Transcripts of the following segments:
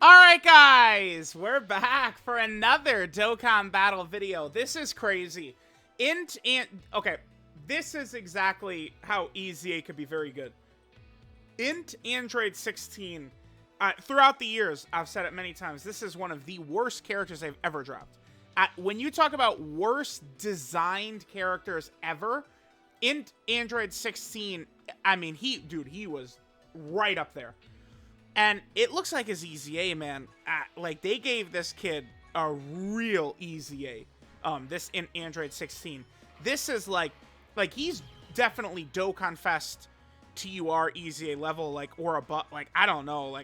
Alright guys, we're back for another Dokkan battle video. This is crazy. Okay, this is exactly how EZA could be very good. Int Android 16, throughout the years, I've said it many times, this is one of the worst characters they've ever dropped. When you talk about worst designed characters ever, Int Android 16, I mean, he was right up there. And it looks like his EZA, man, like they gave this kid a real EZA, this in Android 16. This is like he's definitely Dokkan Fest TUR EZA level, or above, I don't know,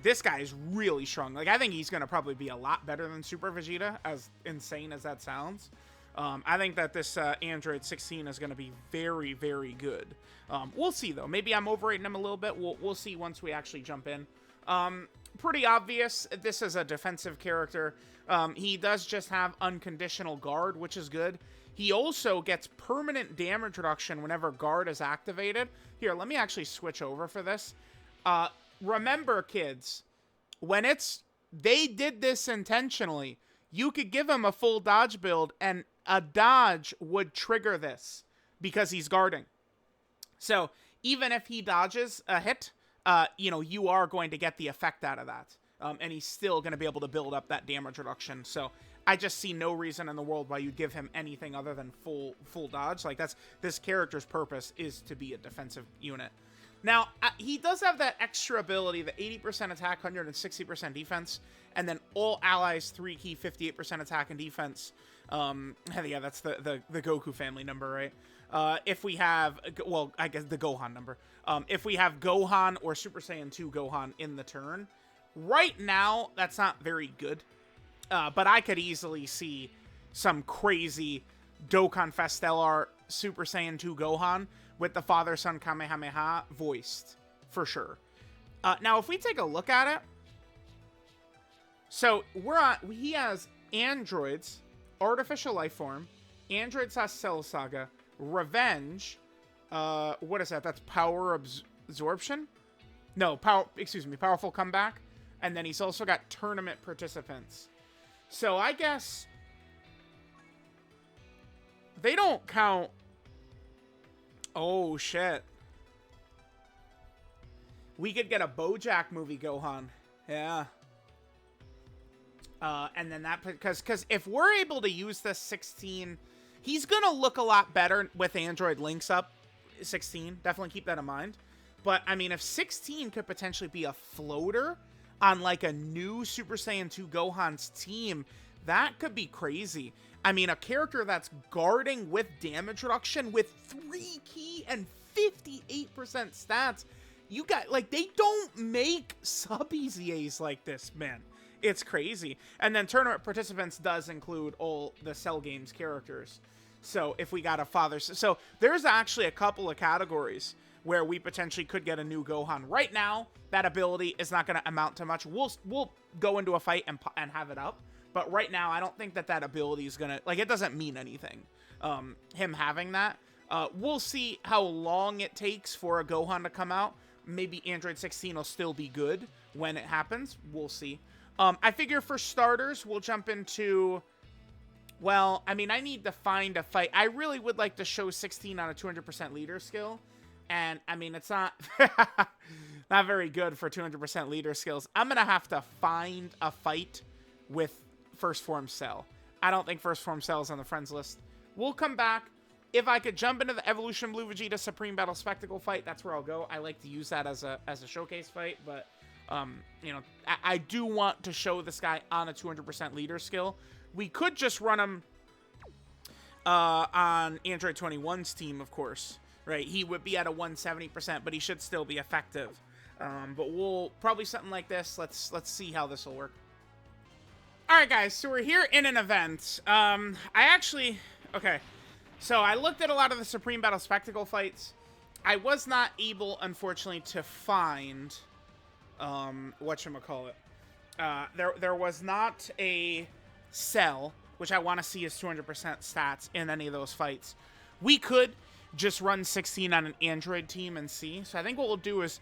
this guy is really strong. I think he's going to probably be a lot better than Super Vegeta, as insane as that sounds. I think that this Android 16 is going to be very, very good. We'll see, though. Maybe I'm overrating him a little bit. We'll see once we actually jump in. Pretty obvious. This is a defensive character. He does just have unconditional guard, which is good. He also gets permanent damage reduction whenever guard is activated. Here, let me actually switch over for this. Remember, kids, when they did this intentionally, you could give him a full dodge build, and a dodge would trigger this because he's guarding. So even if he dodges a hit, you are going to get the effect out of that. And he's still going to be able to build up that damage reduction. So I just see no reason in the world why you'd give him anything other than full dodge. This character's purpose is to be a defensive unit. Now, he does have that extra ability, the 80% attack, 160% defense, and then all allies 3 key, 58% attack and defense. Yeah, that's the Goku family number, right? If we have, well, I guess the Gohan number. If we have Gohan or Super Saiyan 2 Gohan in the turn, right now, that's not very good. But I could easily see some crazy Dokkan Fest LR Super Saiyan 2 Gohan with the Father-Son Kamehameha voiced, for sure. Now, if we take a look at it, so he has androids, artificial life form, android Cell Saga, revenge. What is that? That's power absorption? No, powerful comeback. And then he's also got tournament participants. So I guess they don't count. Oh, shit. We could get a BoJack movie Gohan. Yeah. And then that, because if we're able to use this 16, he's going to look a lot better with Android links up. 16, definitely keep that in mind. But, I mean, if 16 could potentially be a floater on, a new Super Saiyan 2 Gohan's team, that could be crazy. I mean, a character that's guarding with damage reduction with 3 key and 58% stats. You got, they don't make sub-EZAs like this, man. It's crazy. And then tournament participants does include all the Cell Games characters. So if we got a father... So there's actually a couple of categories where we potentially could get a new Gohan. Right now, that ability is not going to amount to much. We'll go into a fight and have it up. But right now, I don't think that ability is going to... it doesn't mean anything, him having that. We'll see how long it takes for a Gohan to come out. Maybe Android 16 will still be good when it happens. We'll see. I figure for starters, we'll jump into... Well, I mean, I need to find a fight. I really would like to show 16 on a 200% leader skill. And, I mean, it's not... not very good for 200% leader skills. I'm going to have to find a fight with First Form Cell. I don't think First Form Cell is on the friends list. We'll come back. If I could jump into the Evolution Blue Vegeta Supreme Battle Spectacle fight, that's where I'll go. I like to use that as a showcase fight, but... I do want to show this guy on a 200% leader skill. We could just run him on Android 21's team, of course, right? He would be at a 170%, but he should still be effective. But we'll probably something like this. Let's see how this will work. All right, guys. So we're here in an event. Okay. So I looked at a lot of the Supreme Battle Spectacle fights. I was not able, unfortunately, to find... whatchamacallit. There was not a Cell, which I want to see as 200% stats in any of those fights. We could just run 16 on an Android team and see. So I think what we'll do is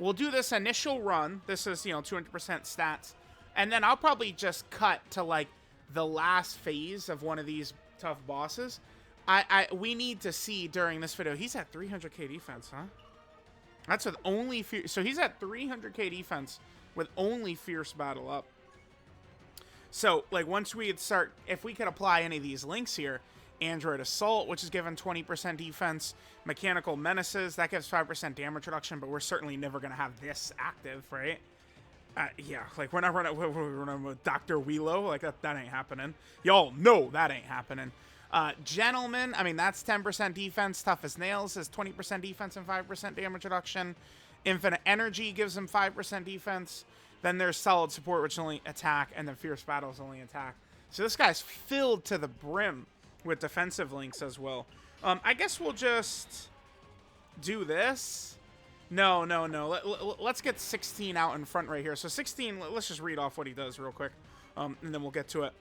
we'll do this initial run. This is, you know, 200% stats. And then I'll probably just cut to, like, the last phase of one of these tough bosses. We need to see during this video. He's at 300k defense, huh? That's with only so he's at 300k defense with only Fierce Battle up. So, like, once we start, if we could apply any of these links here, Android Assault, which is given 20% defense, Mechanical Menaces, that gives 5% damage reduction, but we're certainly never going to have this active, right? Yeah, like, we're not running with Dr. Wheelo, like, that ain't happening. Y'all know that ain't happening. Gentleman, I mean, that's 10% defense. Tough as Nails is 20% defense and 5% damage reduction. Infinite Energy gives him 5% defense. Then there's Solid Support, which is only attack, and then Fierce Battle is only attack. So this guy's filled to the brim with defensive links as well. I guess we'll just do this. No. Let's get 16 out in front right here. So 16, let's just read off what he does real quick, and then we'll get to it.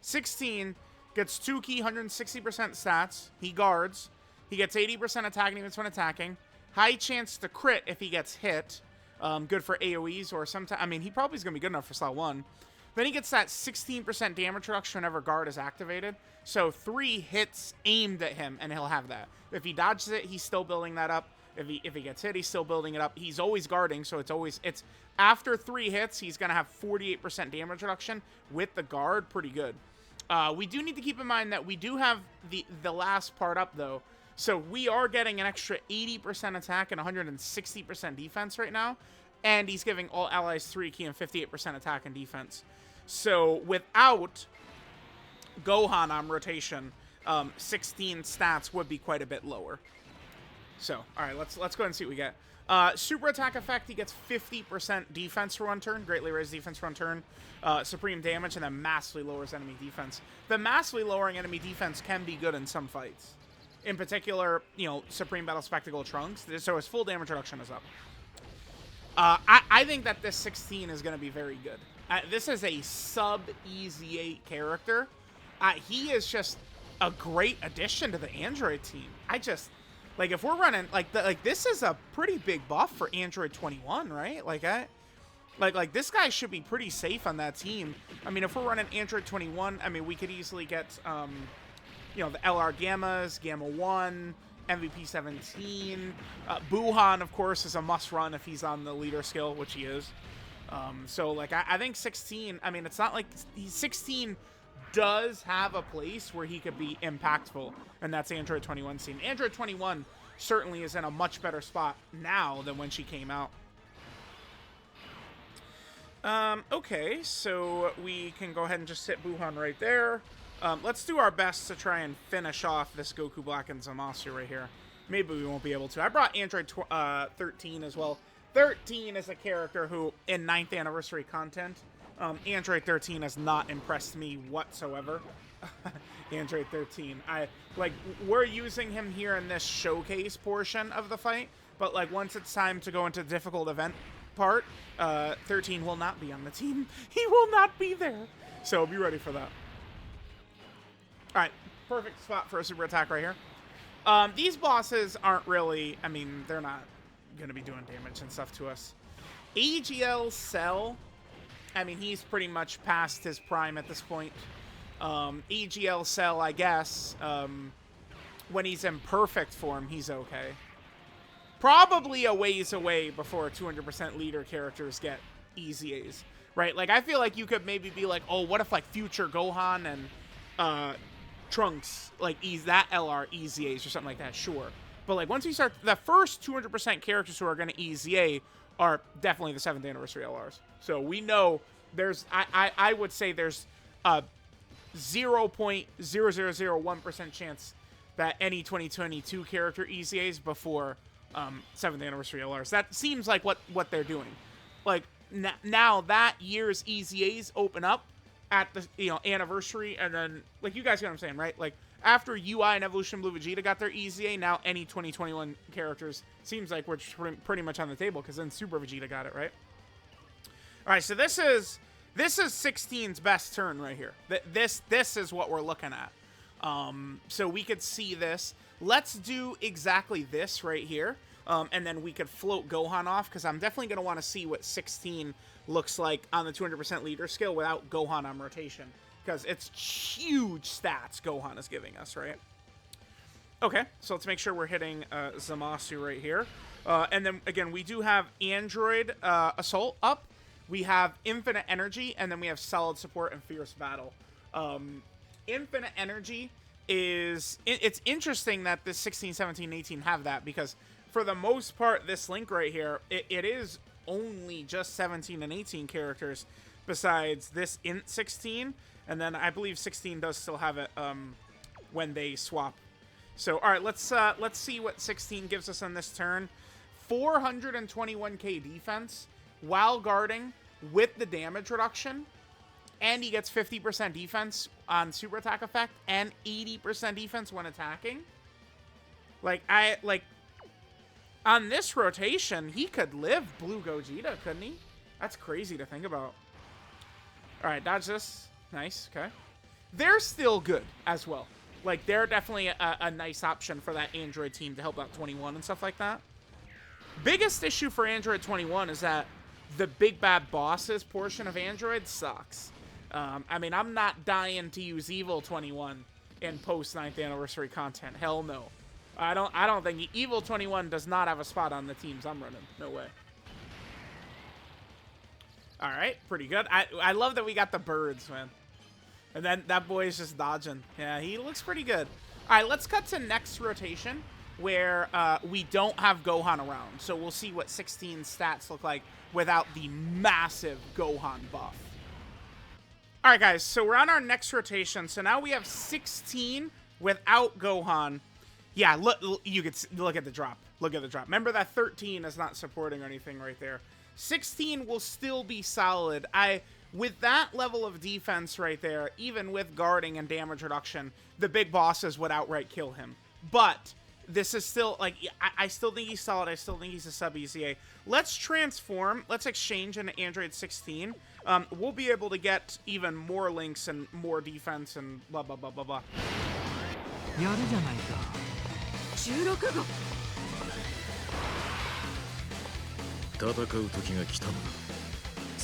16 gets 2 key, 160% stats. He guards. He gets 80% attack and even when attacking. High chance to crit if he gets hit. Good for AoEs or sometimes. I mean, he probably is going to be good enough for slot 1. Then he gets that 16% damage reduction whenever guard is activated. So 3 hits aimed at him, and he'll have that. If he dodges it, he's still building that up. If he gets hit, he's still building it up. He's always guarding, so it's after 3 hits, he's going to have 48% damage reduction with the guard. Pretty good. We do need to keep in mind that we do have the last part up, though. So we are getting an extra 80% attack and 160% defense right now. And he's giving all allies 3 key and 58% attack and defense. So without Gohan on rotation, 16 stats would be quite a bit lower. So, all right, let's go ahead and see what we get. Super attack effect, he gets 50% defense for 1 turn, greatly raised defense for 1 turn, supreme damage, and then massively lowers enemy defense. The massively lowering enemy defense can be good in some fights. In particular, you know, Supreme Battle Spectacle Trunks, so his full damage reduction is up. I think that this 16 is going to be very good. This is a sub-EZA character. He is just a great addition to the Android team. Like, if we're running, like this is a pretty big buff for Android 21, right? Like this guy should be pretty safe on that team. I mean, if we're running Android 21, I mean, we could easily get, you know, the LR Gammas, Gamma 1, MVP 17. Buhan, of course, is a must-run if he's on the leader skill, which he is. So, like, I think 16, I mean, it's not like 16 does have a place where he could be impactful, and that's Android 21 scene. Android 21 certainly is in a much better spot now than when she came out. Okay, so we can go ahead and just hit Buhan right there. Let's do our best to try and finish off this Goku Black and Zamasu right here. Maybe we won't be able to. I brought Android 13 as well. 13 is a character who, in 9th anniversary content, Android 13 has not impressed me whatsoever. Android 13. We're using him here in this showcase portion of the fight, but, like, once it's time to go into the difficult event part, 13 will not be on the team. He will not be there. So be ready for that. Alright, perfect spot for a super attack right here. These bosses aren't really, I mean, they're not going to be doing damage and stuff to us. AGL Cell, I mean, he's pretty much past his prime at this point. AGL Cell, I guess, when he's in perfect form, he's okay. Probably a ways away before 200% leader characters get EZAs, right? Like, I feel like you could maybe be like, oh, what if, like, future Gohan and Trunks, like, that LR EZAs or something like that? Sure. But, like, once you start, the first 200% characters who are going to EZA are definitely the 7th anniversary LRs. So we know there's, I would say there's a 0.0001% chance that any 2022 character EZAs before 7th anniversary LRs. That seems like what they're doing. Like, now that year's EZAs open up at the, you know, anniversary, and then, like, you guys get what I'm saying, right? Like, after UI and Evolution Blue Vegeta got their EZA, now any 2021 characters seems like we're pretty much on the table, because then Super Vegeta got it, right? All right, so this is 16's best turn right here. This is what we're looking at. So we could see this. Let's do exactly this right here. and then we could float Gohan off, because I'm definitely going to want to see what 16 looks like on the 200% leader skill without Gohan on rotation, because it's huge stats Gohan is giving us, right? Okay, so let's make sure we're hitting Zamasu right here. And then, again, we do have Android Assault up. We have Infinite Energy, and then we have Solid Support and Fierce Battle. Infinite Energy is... It's interesting that this 16, 17, 18 have that, because for the most part, this link right here, it is only just 17 and 18 characters besides this INT 16, and then I believe 16 does still have it when they swap. So, all right, let's see what 16 gives us on this turn. 421k defense while guarding with the damage reduction, and he gets 50% defense on super attack effect and 80% defense when attacking. Like, on this rotation, he could live Blue Gogeta, couldn't he? That's crazy to think about. All right, dodge this. Nice, okay. They're still good as well. Like, they're definitely a nice option for that Android team to help out 21 and stuff like that. Biggest issue for Android 21 is that the big bad bosses portion of Android sucks. I mean, I'm not dying to use Evil 21 in post 9th anniversary content. Hell no. I don't think Evil 21 does not have a spot on the teams I'm running. No way. All right, pretty good. I love that we got the birds, man. And then that boy is just dodging. Yeah, he looks pretty good. All right, let's cut to next rotation where we don't have Gohan around. So we'll see what 16 stats look like without the massive Gohan buff. All right, guys, so we're on our next rotation. So now we have 16 without Gohan. Yeah, look, you could look at the drop. Look at the drop. Remember that 13 is not supporting or anything right there. 16 will still be solid. With that level of defense right there, even with guarding and damage reduction, the big bosses would outright kill him. But this is still, like, I still think he's solid. I still think he's a sub EZA. Let's transform. Let's exchange into Android 16. We'll be able to get even more links and more defense and blah, blah, blah, blah, blah. 戦う時が来たのだ。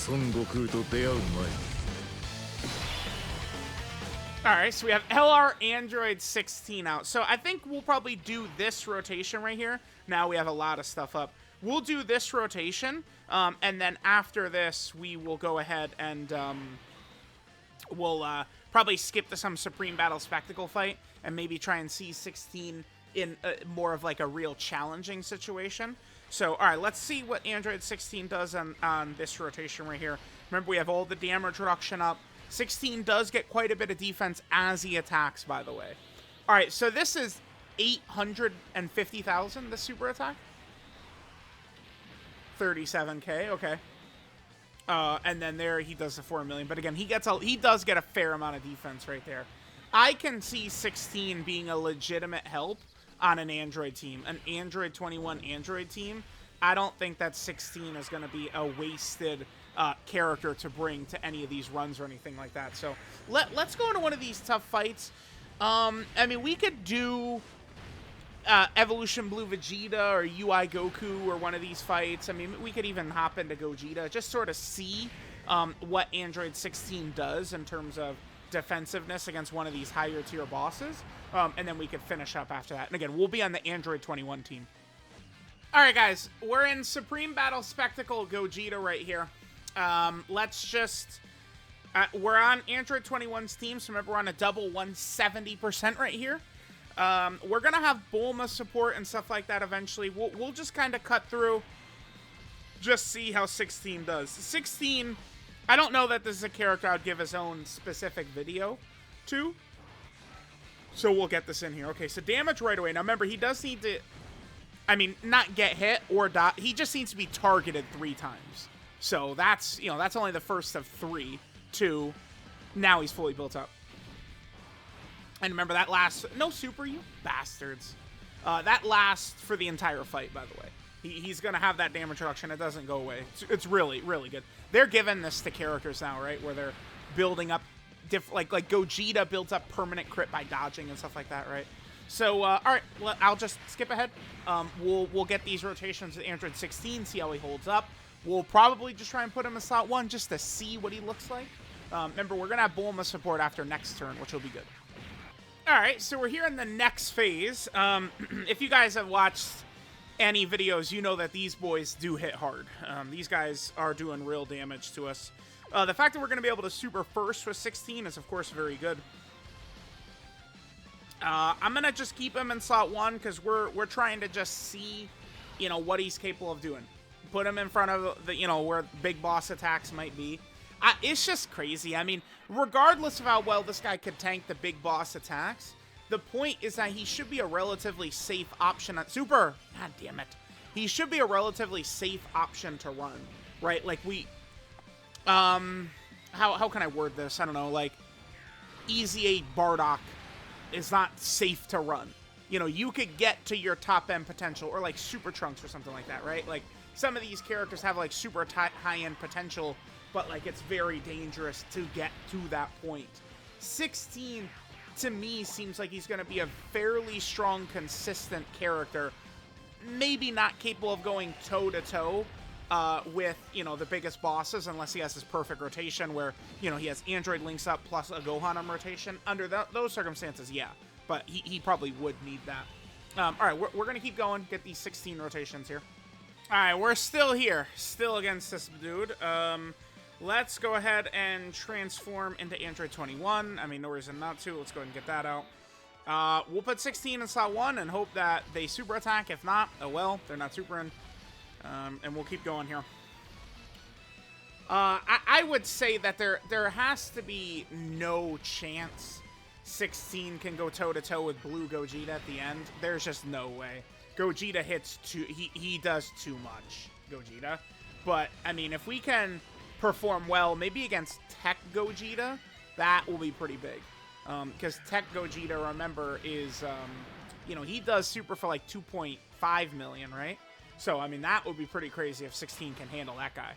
孫悟空と出会う前に。Alright, so we have LR Android 16 out. So I think we'll probably do this rotation right here. Now we have a lot of stuff up. We'll do this rotation, and then after this, we will go ahead and we'll probably skip to some Supreme Battle Spectacle fight and maybe try and see 16 in more of like a real challenging situation. So, all right, let's see what Android 16 does on this rotation right here. Remember, we have all the damage reduction up. 16 does get quite a bit of defense as he attacks, by the way. All right, so this is 850,000, the super attack. 37k, okay. And then there he does the 4 million. But again, he does get a fair amount of defense right there. I can see 16 being a legitimate help on an Android team, an Android 21 Android team. I don't think that 16 is going to be a wasted character to bring to any of these runs or anything like that. So let's go into one of these tough fights. I mean, we could do Evolution Blue Vegeta or UI Goku or one of these fights. I mean, we could even hop into Gogeta, just sort of see what Android 16 does in terms of defensiveness against one of these higher tier bosses, and then we could finish up after that. And again, we'll be on the Android 21 team. All right, guys, we're in Supreme Battle Spectacle Gogeta right here. Let's just we're on Android 21's team, so remember we're on a double 170% right here. We're gonna have Bulma support and stuff like that eventually. We'll just kind of cut through, just see how 16 does. 16, I don't know that this is a character I'd give his own specific video to. So we'll get this in here. Okay, so damage right away. Now remember, he does need to, I mean, not get hit or die. He just needs to be targeted 3 times. So that's, you know, that's only the first of 3. 2. Now he's fully built up. And remember that lasts, no super, you bastards. That lasts for the entire fight, by the way. He's going to have that damage reduction. It doesn't go away. It's really, really good. They're giving this to characters now, right? Where they're building up, like Gogeta builds up permanent crit by dodging and stuff like that, right? So, all right, I'll just skip ahead. We'll get these rotations at Android 16, see how he holds up. We'll probably just try and put him in slot 1 just to see what he looks like. Remember, we're going to have Bulma support after next turn, which will be good. All right, so we're here in the next phase. If you guys have watched any videos, you know that these boys do hit hard. These guys are doing real damage to us. The fact that we're going to be able to super first with 16 is, of course, very good. I'm going to just keep him in slot 1 because we're trying to just see, you know, what he's capable of doing. Put him in front of, the, you know, where big boss attacks might be. It's just crazy. I mean, regardless of how well this guy could tank the big boss attacks, the point is that he should be a relatively safe option at super. God damn it. He should be a relatively safe option to run, right? Like how can I word this? I don't know, like EZA Bardock is not safe to run. You know, you could get to your top end potential, or like Super Trunks or something like that, right? Like some of these characters have like super high end potential, but like it's very dangerous to get to that point. 16 to me seems like he's going to be a fairly strong, consistent character. Maybe not capable of going toe-to-toe with, you know, the biggest bosses, unless he has his perfect rotation where, you know, he has Android links up plus a Gohan on rotation. Under those circumstances, yeah. But he probably would need that. All right, we're going to keep going, get these 16 rotations here. All right, we're still here. Still against this dude. Let's go ahead and transform into Android 21. I mean, no reason not to. Let's go ahead and get that out. We'll put 16 in slot 1 and hope that they super attack. If not, oh well, they're not supering. And we'll keep going here. I would say that there has to be no chance 16 can go toe-to-toe with Blue Gogeta at the end. There's just no way. Gogeta hits he does too much, Gogeta. But, I mean, if we can perform well, maybe against Tech Gogeta, that will be pretty big. Because Tech Gogeta, remember, is, you know, he does super for like 2.5 million, right? So, I mean, that would be pretty crazy if 16 can handle that guy.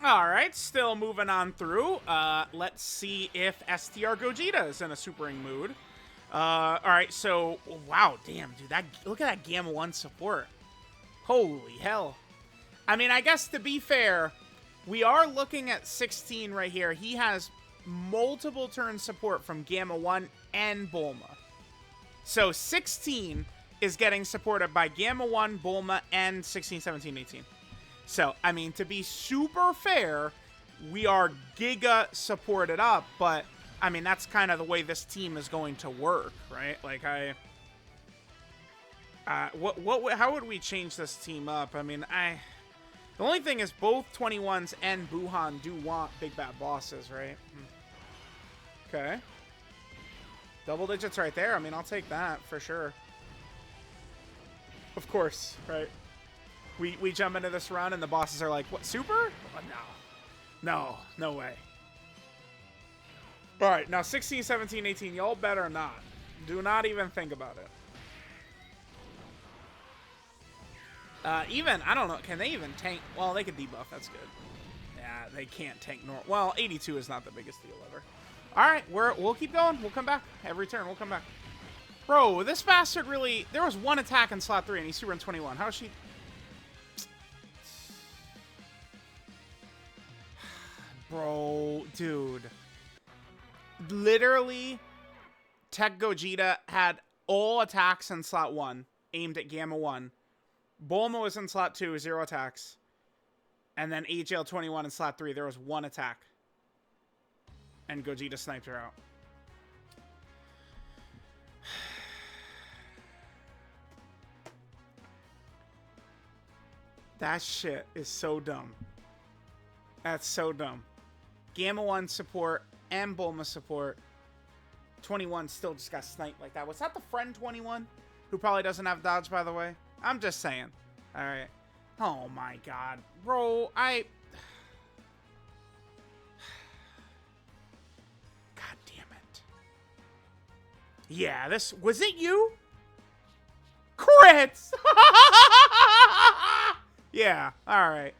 All right, still moving on through. Let's see if STR Gogeta is in a supering mood. All right, so, wow, damn, dude, look at that Gamma 1 support. Holy hell. I mean, I guess to be fair, we are looking at 16 right here. He has multiple turn support from Gamma 1 and Bulma. So 16 is getting supported by Gamma 1, Bulma, and 16, 17, 18. So, I mean, to be super fair, we are Giga supported up, but, I mean, that's kind of the way this team is going to work, right? Like, how would we change this team up? I mean, the only thing is both 21s and Buhan do want big bad bosses, right? Okay. Double digits right there. I mean, I'll take that for sure. Of course, right? We jump into this run and the bosses are like, what, super? Oh, no. No way. All right, now 16, 17, 18, y'all better not. Do not even think about it. Even, I don't know, can they even tank? Well, they could debuff, that's good. Yeah, they can't tank normal. Well, 82 is not the biggest deal ever. All right, we'll keep going. We'll come back. Every turn, we'll come back. Bro, this bastard really, there was one attack in slot 3 and he's super in 21. How is she? Bro, dude. Literally, Tech Gogeta had all attacks in slot 1, aimed at Gamma 1. Bulma was in slot 2, 0 attacks. And then AGL 21 in slot 3, there was 1 attack. And Gogeta sniped her out. That shit is so dumb. That's so dumb. Gamma 1 support and Bulma support. 21 still just got sniped like that. Was that the friend 21? Who probably doesn't have dodge, by the way? I'm just saying. Alright. Oh my god. Bro, God damn it. Yeah, this... Was it you? Crits! Yeah, alright.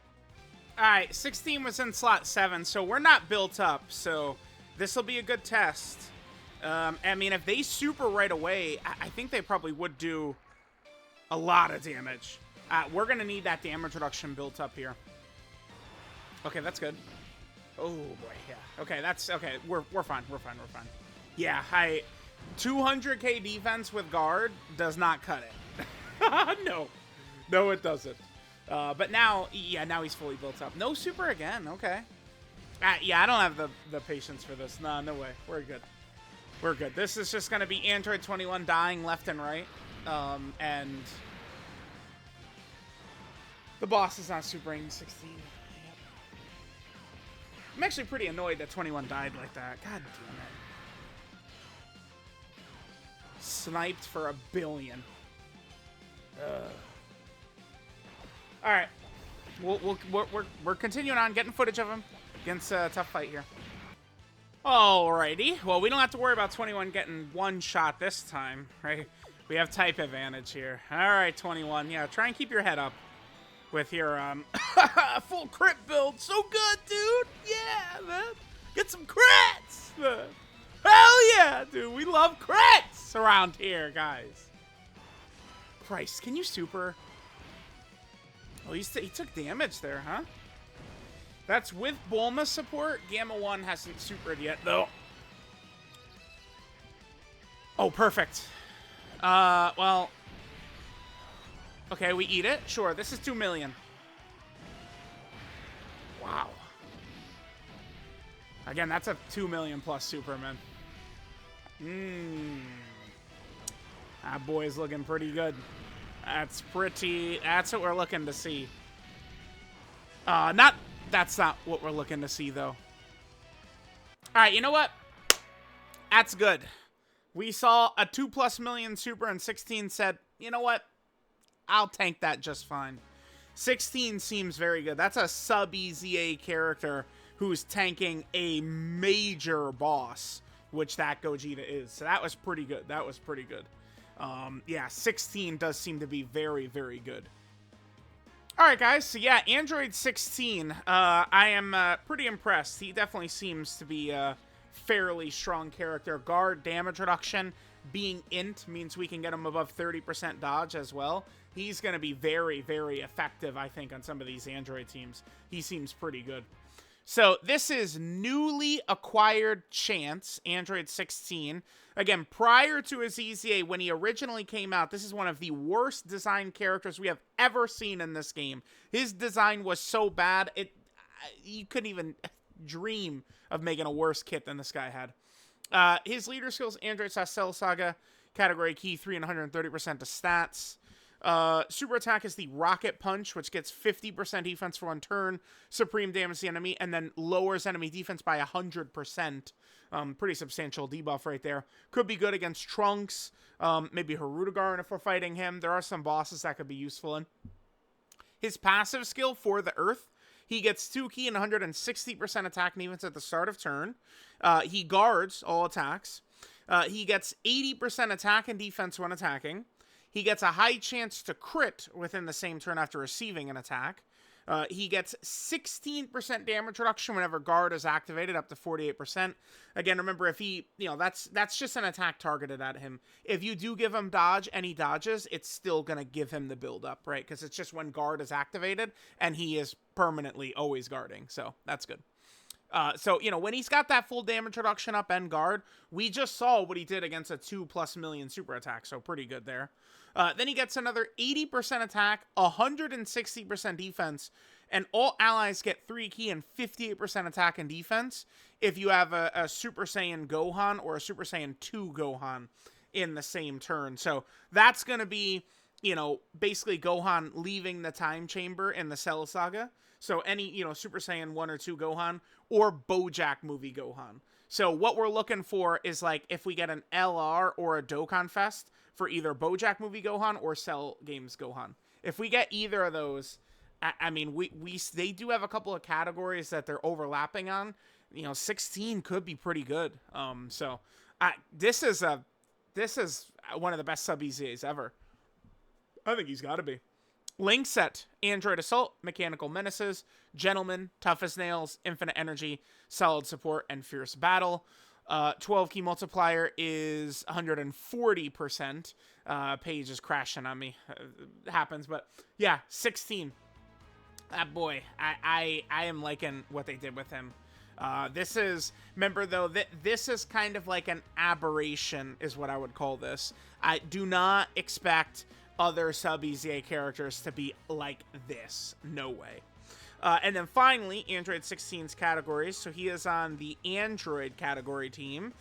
Alright, 16 was in slot 7, so we're not built up, so this will be a good test. I mean, if they super right away, I think they probably would do a lot of damage. We're going to need that damage reduction built up here. Okay, that's good. Oh, boy, yeah. Okay, that's... Okay, we're fine. We're fine. We're fine. Yeah, 200k defense with guard does not cut it. No. No, it doesn't. But now, yeah, now he's fully built up. No super again. Okay. Yeah, I don't have the patience for this. No, no way. We're good. We're good. This is just going to be Android 21 dying left and right. And the boss is not supering 16. Yep. I'm actually pretty annoyed that 21 died like that. God damn it. Sniped for 1 billion. All right. We're continuing on getting footage of him against a tough fight here. Alrighty. Well, we don't have to worry about 21 getting one shot this time, right? We have type advantage here. All right, 21. Yeah, try and keep your head up with your full crit build. So good, dude. Yeah, man. Get some crits. Hell yeah, dude. We love crits around here, guys. Christ, can you super? Oh, he took damage there, huh? That's with Bulma support. Gamma 1 hasn't supered yet, though. Oh, perfect. Well. Okay, we eat it. Sure, this is 2 million. Wow. Again, that's a 2 million plus Superman. That boy's looking pretty good. That's what we're looking to see. That's not what we're looking to see, though. All right, you know what? That's good. We saw a 2+ million super and 16 said, you know what? I'll tank that just fine. 16 seems very good. That's a sub-EZA character who's tanking a major boss, which that Gogeta is. So that was pretty good. That was pretty good. Yeah, 16 does seem to be very, very good. All right, guys. So, yeah, Android 16. I am pretty impressed. He definitely seems to be a fairly strong character. Guard damage reduction being int means we can get him above 30% dodge as well. He's going to be very, very effective, I think, on some of these Android teams. He seems pretty good. So, this is newly acquired Chance, Android 16. Again, prior to his EZA, when he originally came out, this is one of the worst designed characters we have ever seen in this game. His design was so bad, you couldn't even dream of making a worse kit than this guy had. His leader skills, Android Cell Saga, category key 3 and 130% to stats. Super attack is the Rocket Punch, which gets 50% defense for 1 turn, supreme damage to the enemy, and then lowers enemy defense by 100%. Pretty substantial debuff right there. Could be good against Trunks, maybe Hirudegarn if we're fighting him. There are some bosses that could be useful in. His passive skill for the Earth, he gets 2 key and 160% attack and defense at the start of turn. He guards all attacks. He gets 80% attack and defense when attacking. He gets a high chance to crit within the same turn after receiving an attack. He gets 16% damage reduction whenever guard is activated, up to 48%. Again, remember, if he, that's just an attack targeted at him. If you do give him dodge and he dodges, it's still going to give him the build up, right? Because it's just when guard is activated and he is permanently always guarding. So that's good. So, when he's got that full damage reduction up and guard, we just saw what he did against a 2+ million super attack. So pretty good there. Then he gets another 80% attack, 160% defense, and all allies get 3 key and 58% attack and defense if you have a Super Saiyan Gohan or a Super Saiyan 2 Gohan in the same turn. So that's going to be, basically Gohan leaving the time chamber in the Cell Saga. So any, Super Saiyan 1 or 2 Gohan or BoJack movie Gohan. So what we're looking for is, like, if we get an LR or a Dokkan Fest for either BoJack movie Gohan or Cell Games Gohan. If we get either of those, I mean, they do have a couple of categories that they're overlapping on. 16 could be pretty good. So this is one of the best sub-EZAs ever. I think he's got to be. Link set, Android Assault, Mechanical Menaces, Gentleman, Tough as Nails, Infinite Energy, Solid Support, and Fierce Battle. 12 key multiplier is 140%. Page is crashing on me. It happens, but yeah, 16. That boy, I am liking what they did with him. This is, remember though, this is kind of like an aberration is what I would call this. I do not expect other sub-EZA characters to be like this. No way. And then finally, Android 16's categories. So he is on the Android category team.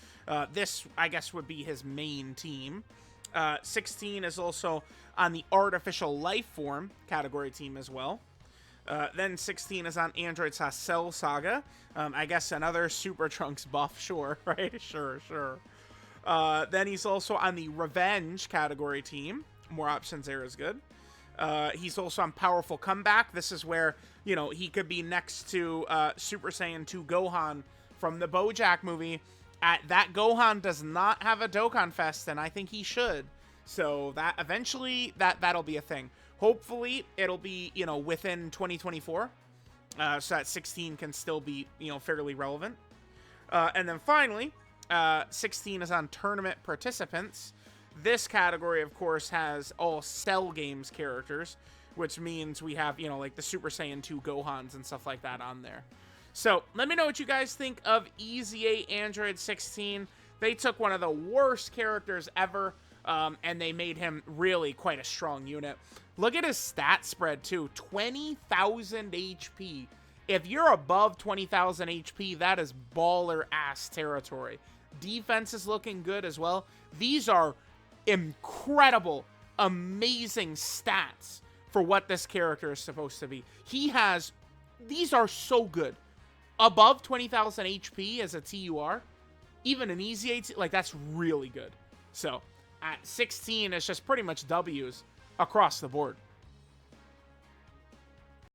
This, I guess, would be his main team. 16 is also on the Artificial Life Form category team as well. Then 16 is on Android Cell Saga. I guess another Super Trunks buff, sure, right? Sure. Then he's also on the Revenge category team. More options there is good. He's also on Powerful Comeback. This is where, you know, he could be next to Super Saiyan 2 Gohan from the BoJack movie. That Gohan does not have a Dokkan Fest, and I think he should. So that eventually that'll be a thing. Hopefully it'll be, you know, within 2024, so that 16 can still be, you know, fairly relevant. And then finally, 16 is on Tournament Participants. This category, of course, has all Cell Games characters, which means we have, you know, like the Super Saiyan 2 Gohans and stuff like that on there. So let me know what you guys think of EZA Android 16. They took one of the worst characters ever, and they made him really quite a strong unit. Look at his stat spread, too. 20,000 HP. If you're above 20,000 HP, that is baller-ass territory. Defense is looking good as well. These are incredible, amazing stats for what this character is supposed to be. These are so good. Above 20,000 HP as a TUR, even an EZA, like, that's really good. So, at 16, it's just pretty much W's across the board.